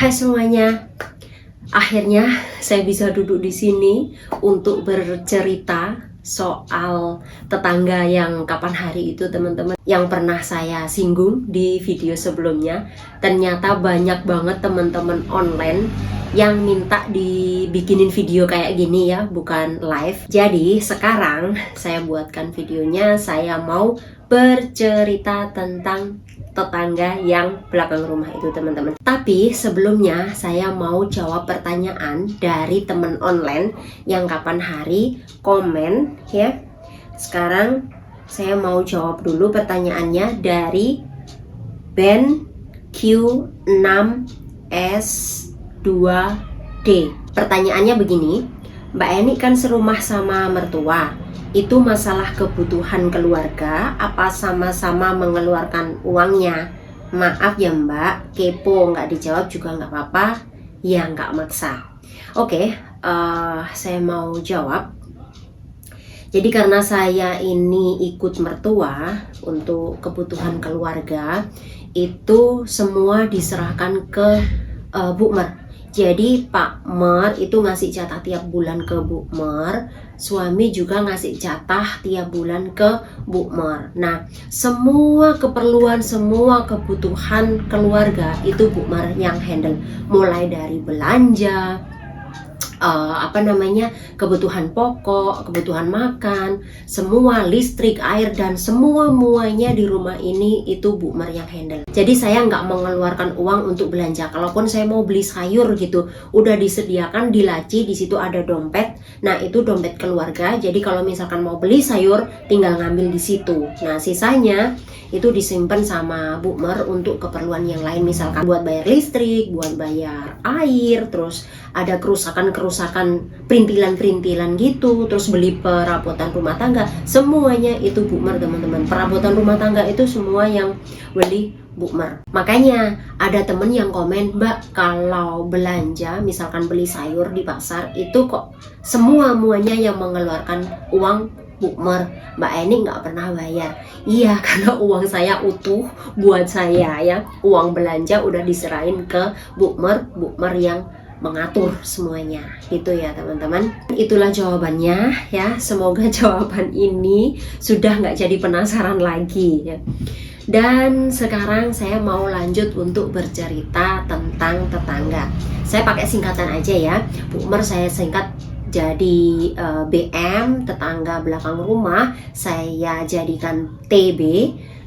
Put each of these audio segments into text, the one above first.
Hai semuanya, akhirnya saya bisa duduk di sini untuk bercerita soal tetangga yang kapan hari itu teman-teman, yang pernah saya singgung di video sebelumnya. Ternyata banyak banget teman-teman online yang minta dibikinin video kayak gini ya, bukan live. Jadi sekarang saya buatkan videonya, saya mau bercerita tentang tetangga yang belakang rumah itu teman-teman. Tapi sebelumnya saya mau jawab pertanyaan dari teman online yang kapan hari komen ya. Sekarang saya mau jawab dulu pertanyaannya dari Ben Q6S2D. Pertanyaannya begini, Mbak Eni kan serumah sama mertua, itu masalah kebutuhan keluarga apa sama-sama mengeluarkan uangnya? Maaf ya Mbak, kepo, nggak dijawab juga nggak apa-apa, ya nggak maksa. Oke, saya mau jawab. Jadi karena saya ini ikut mertua untuk kebutuhan keluarga, itu semua diserahkan ke Bu Mer. Jadi Pak Mer itu ngasih jatah tiap bulan ke Bu Mer, suami juga ngasih jatah tiap bulan ke Bu Mer. Nah, semua keperluan, semua kebutuhan keluarga itu Bu Mer yang handle, mulai dari belanja, kebutuhan pokok, kebutuhan makan, semua listrik, air, dan muanya di rumah ini itu Bu Mer yang handle. Jadi saya nggak mengeluarkan uang untuk belanja. Kalaupun saya mau beli sayur gitu, udah disediakan di laci, di situ ada dompet. Nah itu dompet keluarga. Jadi kalau misalkan mau beli sayur, tinggal ngambil di situ. Nah sisanya itu disimpan sama Bu Mer untuk keperluan yang lain, misalkan buat bayar listrik, buat bayar air, terus ada kerusakan perintilan gitu, terus beli perabotan rumah tangga, semuanya itu Bu Mer teman-teman. Perabotan rumah tangga itu semua yang beli Bu Mer. Makanya ada temen yang komen, Mbak kalau belanja misalkan beli sayur di pasar itu kok muanya yang mengeluarkan uang Bu Mer, Mbak Eni nggak pernah bayar. Iya, karena uang saya utuh buat saya ya. Uang belanja udah diserahin ke Bu Mer yang mengatur semuanya. Gitu ya teman-teman. Itulah jawabannya ya. Semoga jawaban ini sudah nggak jadi penasaran lagi ya. Dan sekarang saya mau lanjut untuk bercerita tentang tetangga. Saya pakai singkatan aja ya. Bu Mer saya singkat jadi BM, tetangga belakang rumah saya jadikan TB,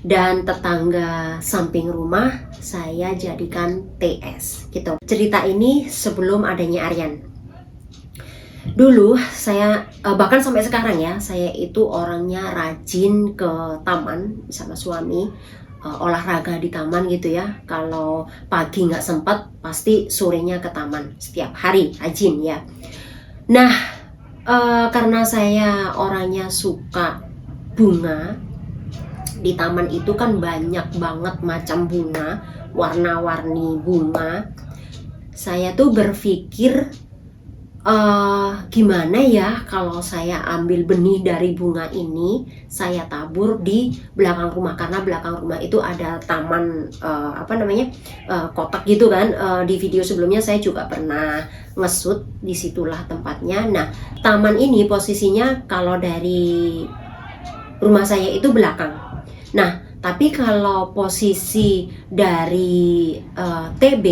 dan tetangga samping rumah saya jadikan TS gitu. Cerita ini sebelum adanya Aryan. Dulu saya bahkan sampai sekarang ya, saya itu orangnya rajin ke taman sama suami, olahraga di taman gitu ya. Kalau pagi nggak sempat, pasti sorenya ke taman setiap hari, rajin ya. Nah, karena saya orangnya suka bunga, di taman itu kan banyak banget macam bunga, warna-warni bunga. Saya tuh berpikir, gimana ya kalau saya ambil benih dari bunga ini, saya tabur di belakang rumah, karena belakang rumah itu ada taman kotak gitu kan. Di video sebelumnya saya juga pernah ngesut, disitulah tempatnya. Nah taman ini posisinya kalau dari rumah saya itu belakang. Nah tapi kalau posisi dari TB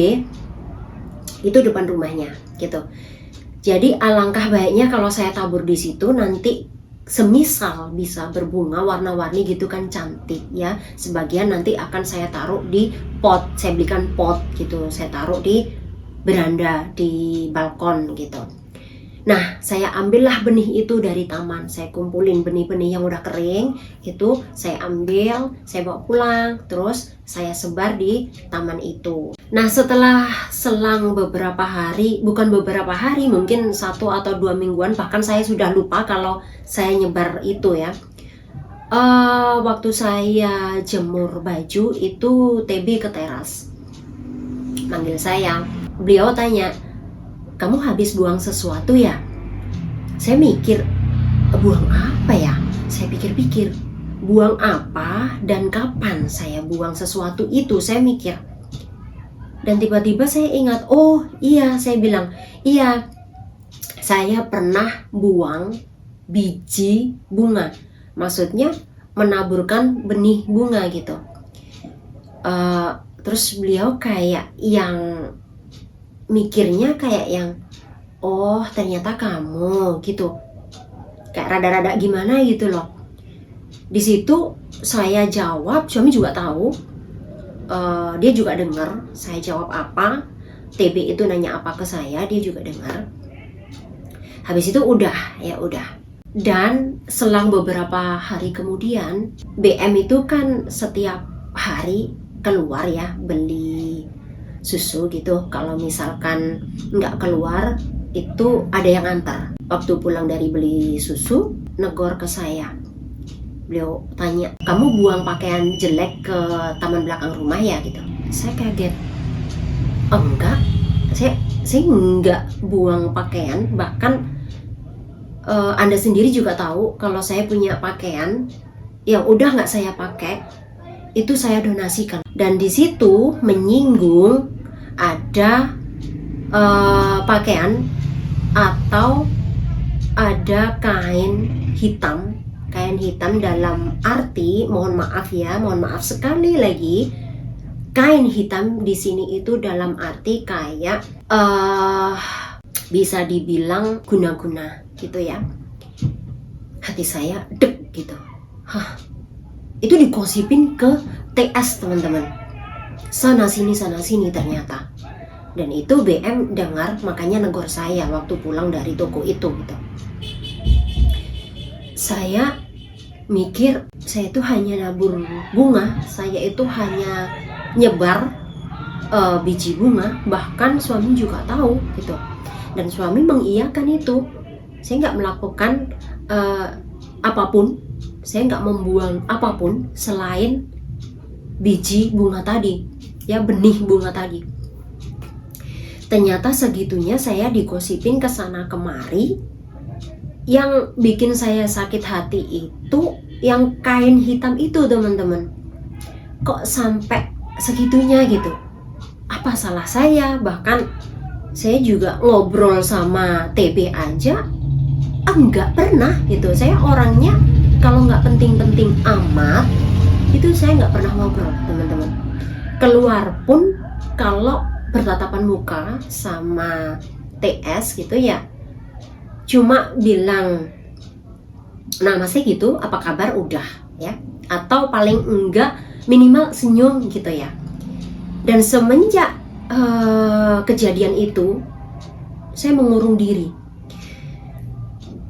itu depan rumahnya gitu. Jadi alangkah baiknya kalau saya tabur di situ, nanti semisal bisa berbunga warna-warni gitu kan, cantik ya. Sebagian nanti akan saya taruh di pot, saya belikan pot gitu, saya taruh di beranda, di balkon gitu. Nah saya ambillah benih itu dari taman, saya kumpulin benih-benih yang udah kering itu, saya ambil, saya bawa pulang, terus saya sebar di taman itu. Nah setelah selang beberapa hari, bukan beberapa hari, mungkin 1 atau 2 mingguan, bahkan saya sudah lupa kalau saya nyebar itu ya. Waktu saya jemur baju itu TB ke teras, manggil saya. Beliau tanya, kamu habis buang sesuatu ya? Saya mikir, buang apa ya? Saya pikir-pikir, buang apa dan kapan saya buang sesuatu itu, saya mikir. Dan tiba-tiba saya ingat, oh iya, saya bilang, iya, saya pernah buang biji bunga. Maksudnya menaburkan benih bunga gitu. Terus beliau kayak yang mikirnya kayak yang, oh ternyata kamu gitu. Kayak rada-rada gimana gitu loh. Di situ saya jawab, suami juga tahu, dia juga dengar saya jawab apa. TB itu nanya apa ke saya, dia juga dengar. Habis itu udah. Dan selang beberapa hari kemudian, BM itu kan setiap hari keluar ya beli susu gitu. Kalau misalkan nggak keluar itu ada yang antar. Waktu pulang dari beli susu, negor ke saya. Beliau tanya, kamu buang pakaian jelek ke taman belakang rumah ya gitu. Saya kaget. Oh, enggak, saya enggak buang pakaian. Bahkan Anda sendiri juga tahu kalau saya punya pakaian yang udah nggak saya pakai, itu saya donasikan. Dan di situ menyinggung ada pakaian atau ada kain hitam dalam arti, mohon maaf sekali lagi, kain hitam di sini itu dalam arti kayak bisa dibilang guna-guna gitu ya. Hati saya deg gitu. Itu digosipin ke TS teman-teman. Sana sini ternyata. Dan itu BM dengar, makanya negor saya waktu pulang dari toko itu gitu. Saya mikir, saya itu hanya nabur bunga, saya itu hanya nyebar biji bunga. Bahkan suami juga tahu gitu. Dan suami mengiyakan itu. Saya nggak melakukan apapun, saya nggak membuang apapun selain biji bunga tadi, ya, benih bunga tadi. Ternyata segitunya saya digosipin kesana kemari. Yang bikin saya sakit hati itu yang kain hitam itu teman-teman. Kok sampai segitunya gitu? Apa salah saya? Bahkan saya juga ngobrol sama TB aja enggak pernah gitu. Saya orangnya kalau nggak penting-penting amat itu saya nggak pernah ngobrol teman-teman. Keluar pun kalau bertatapan muka sama TS gitu ya, cuma bilang namaste gitu, apa kabar, udah ya, atau paling enggak minimal senyum gitu ya. Dan semenjak kejadian itu saya mengurung diri,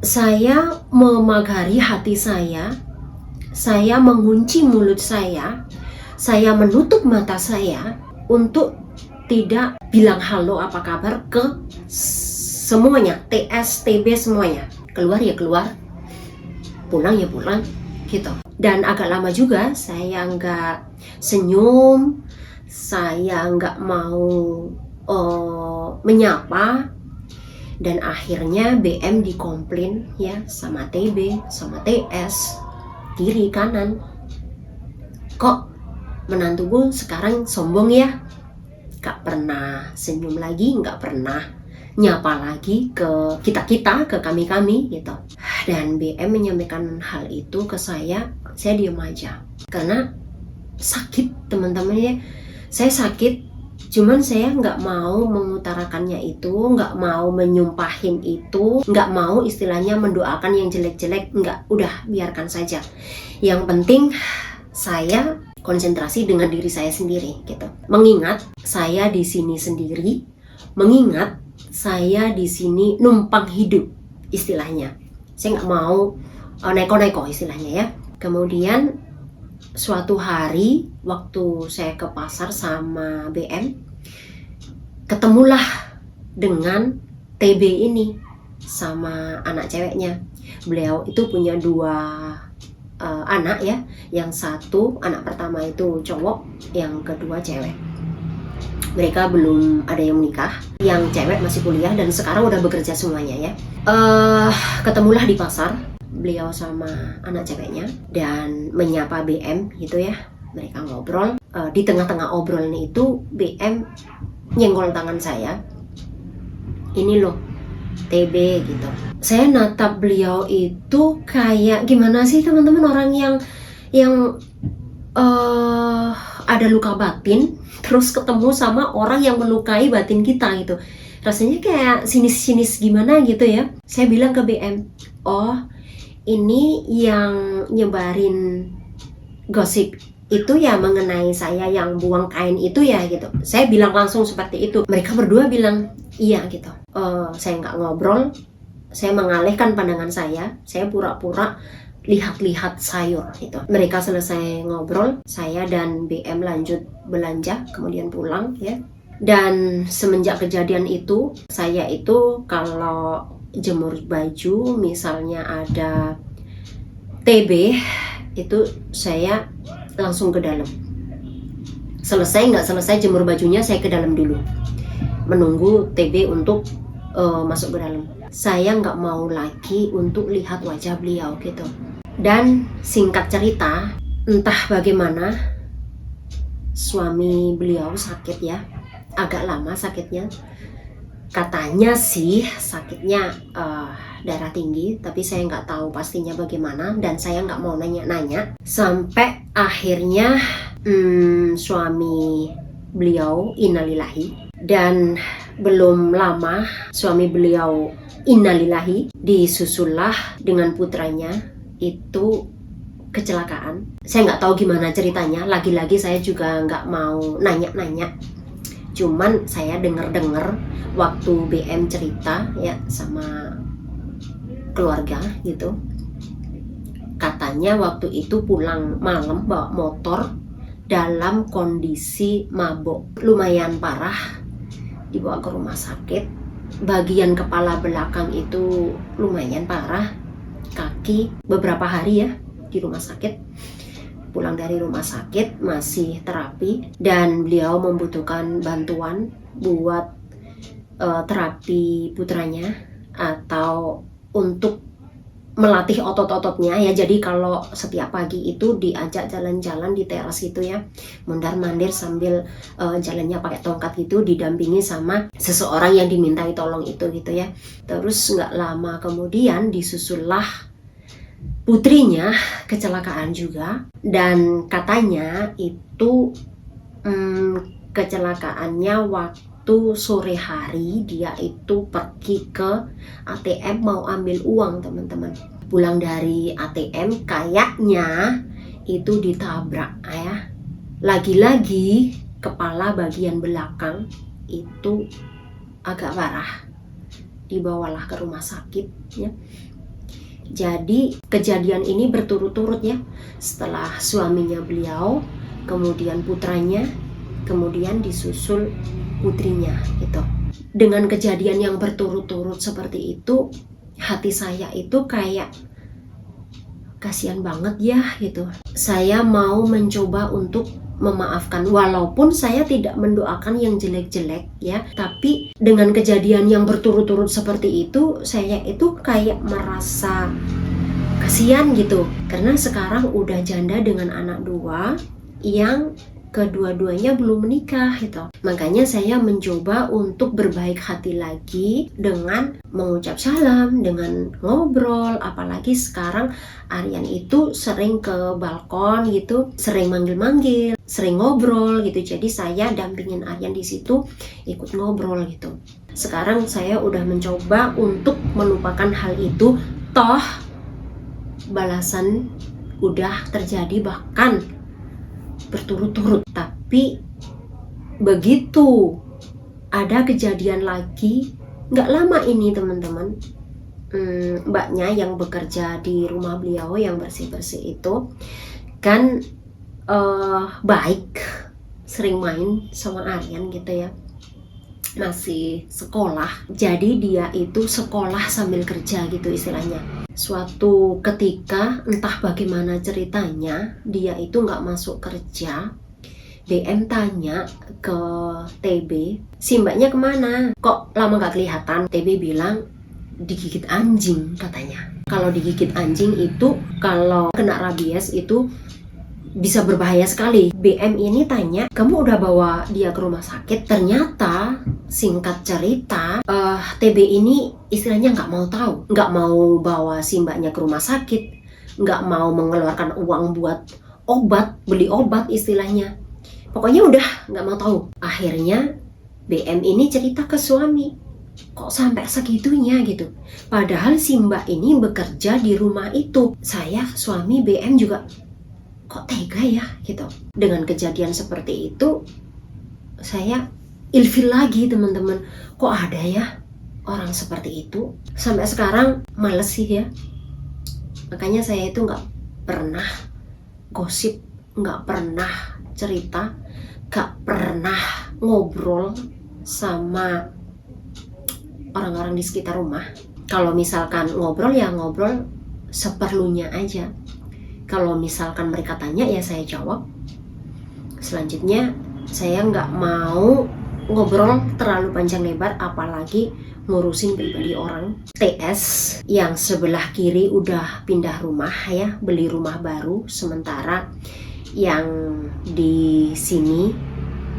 saya memagari hati saya mengunci mulut saya menutup mata saya untuk tidak bilang halo apa kabar ke semuanya, TS, TB semuanya. Keluar ya keluar, pulang ya pulang gitu. Dan agak lama juga saya nggak senyum, saya nggak mau menyapa. Dan akhirnya BM dikomplain ya sama TB, sama TS, kiri kanan. Kok menantuku sekarang sombong ya? Gak pernah senyum lagi, gak pernah nyapa lagi ke kita-kita, ke kami-kami gitu. Dan BM menyampaikan hal itu ke saya diam aja. Karena sakit teman-teman ya. Saya sakit, cuman saya nggak mau mengutarakannya itu, nggak mau menyumpahin itu, nggak mau istilahnya mendoakan yang jelek-jelek, nggak, udah biarkan saja. Yang penting saya konsentrasi dengan diri saya sendiri gitu. Mengingat saya di sini sendiri, mengingat saya di sini numpang hidup istilahnya. Saya nggak mau neko-neko istilahnya ya. Kemudian suatu hari waktu saya ke pasar sama BM, ketemulah dengan TB ini sama anak ceweknya. Beliau itu punya dua anak ya, yang satu anak pertama itu cowok, yang kedua cewek. Mereka belum ada yang menikah, yang cewek masih kuliah dan sekarang udah bekerja semuanya ya. Ketemulah di pasar beliau sama anak ceweknya dan menyapa BM gitu ya. Mereka ngobrol, di tengah-tengah obrolan itu BM nyenggol tangan saya, ini loh TB gitu. Saya natap beliau itu kayak gimana sih teman-teman, orang yang ada luka batin terus ketemu sama orang yang melukai batin kita gitu. Rasanya kayak sinis-sinis gimana gitu ya. Saya bilang ke BM, oh ini yang nyebarin gosip itu ya mengenai saya yang buang kain itu ya gitu. Saya bilang langsung seperti itu. Mereka berdua bilang iya gitu. Saya nggak ngobrol, saya mengalihkan pandangan saya pura-pura lihat-lihat sayur gitu. Mereka selesai ngobrol, saya dan BM lanjut belanja, kemudian pulang ya. Dan semenjak kejadian itu, saya itu kalau jemur baju misalnya ada TB itu saya langsung ke dalam. Selesai nggak selesai jemur bajunya, saya ke dalam dulu menunggu TB untuk masuk ke dalam. Saya nggak mau lagi untuk lihat wajah beliau gitu. Dan singkat cerita, entah bagaimana suami beliau sakit ya, agak lama sakitnya. Katanya sih sakitnya darah tinggi, tapi saya nggak tahu pastinya bagaimana dan saya nggak mau nanya-nanya. Sampai akhirnya suami beliau innalillahi, dan belum lama suami beliau innalillahi disusullah dengan putranya itu kecelakaan. Saya nggak tahu gimana ceritanya, lagi-lagi saya juga nggak mau nanya-nanya. Cuman saya dengar waktu BM cerita ya sama keluarga gitu, katanya waktu itu pulang malam bawa motor dalam kondisi mabok, lumayan parah, dibawa ke rumah sakit. Bagian kepala belakang itu lumayan parah, kaki beberapa hari ya di rumah sakit. Pulang dari rumah sakit masih terapi dan beliau membutuhkan bantuan buat terapi putranya atau untuk melatih otot-ototnya ya. Jadi kalau setiap pagi itu diajak jalan-jalan di teras gitu ya, mondar-mandir sambil jalannya pakai tongkat gitu, didampingi sama seseorang yang dimintai tolong itu gitu ya. Terus nggak lama kemudian disusullah putrinya kecelakaan juga, dan katanya itu kecelakaannya waktu sore hari. Dia itu pergi ke ATM mau ambil uang teman-teman. Pulang dari ATM kayaknya itu ditabrak ya. Lagi-lagi kepala bagian belakang itu agak parah, dibawalah ke rumah sakit ya. Jadi kejadian ini berturut-turut ya, setelah suaminya beliau, kemudian putranya, kemudian disusul putrinya gitu. Dengan kejadian yang berturut-turut seperti itu, hati saya itu kayak kasihan banget ya gitu. Saya mau mencoba untuk memaafkan, walaupun saya tidak mendoakan yang jelek-jelek ya, tapi dengan kejadian yang berturut-turut seperti itu, saya itu kayak merasa kasihan gitu, karena sekarang udah janda dengan anak 2 yang kedua-duanya belum menikah gitu. Makanya saya mencoba untuk berbaik hati lagi dengan mengucap salam, dengan ngobrol. Apalagi sekarang Aryan itu sering ke balkon gitu, sering manggil-manggil, sering ngobrol gitu. Jadi saya dampingin Aryan di situ, ikut ngobrol gitu. Sekarang saya udah mencoba untuk melupakan hal itu. Toh balasan udah terjadi bahkan berturut-turut, tapi begitu ada kejadian lagi nggak lama ini teman-teman, mbaknya yang bekerja di rumah beliau yang bersih-bersih itu kan baik, sering main sama Aryan gitu ya, masih sekolah, jadi dia itu sekolah sambil kerja gitu istilahnya. Suatu ketika entah bagaimana ceritanya, dia itu nggak masuk kerja. BM tanya ke TB, si mbaknya kemana? Kok lama nggak kelihatan? TB bilang digigit anjing katanya. Kalau digigit anjing itu, kalau kena rabies itu bisa berbahaya sekali. BM ini tanya, kamu udah bawa dia ke rumah sakit? Ternyata singkat cerita TB ini istilahnya nggak mau tahu, nggak mau bawa si mbaknya ke rumah sakit, nggak mau mengeluarkan uang buat obat, beli obat istilahnya. Pokoknya udah nggak mau tahu. Akhirnya BM ini cerita ke suami, kok sampai segitunya gitu. Padahal si mbak ini bekerja di rumah itu. Saya, suami, BM juga kok tega ya gitu. Dengan kejadian seperti itu, saya ilfil lagi teman-teman. Kok ada ya orang seperti itu? Sampai sekarang males sih ya. Makanya saya itu nggak pernah gosip, nggak pernah cerita, nggak pernah ngobrol sama orang-orang di sekitar rumah. Kalau misalkan ngobrol ya ngobrol seperlunya aja. Kalau misalkan mereka tanya ya saya jawab. Selanjutnya saya nggak mau ngobrol terlalu panjang lebar, apalagi ngurusin pribadi orang. TS yang sebelah kiri udah pindah rumah ya, beli rumah baru. Sementara yang di sini,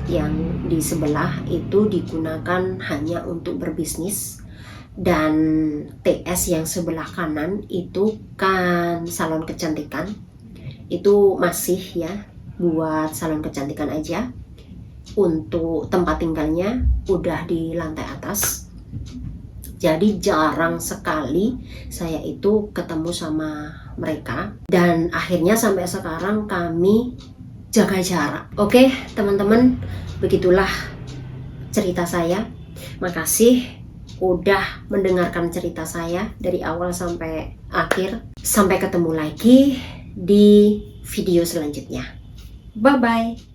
yang di sebelah itu digunakan hanya untuk berbisnis. Dan TS yang sebelah kanan itu kan salon kecantikan, itu masih ya buat salon kecantikan aja. Untuk tempat tinggalnya udah di lantai atas. Jadi jarang sekali saya itu ketemu sama mereka. Dan akhirnya sampai sekarang kami jaga jarak. Oke teman-teman, begitulah cerita saya. Makasih udah mendengarkan cerita saya dari awal sampai akhir. Sampai ketemu lagi di video selanjutnya. Bye bye.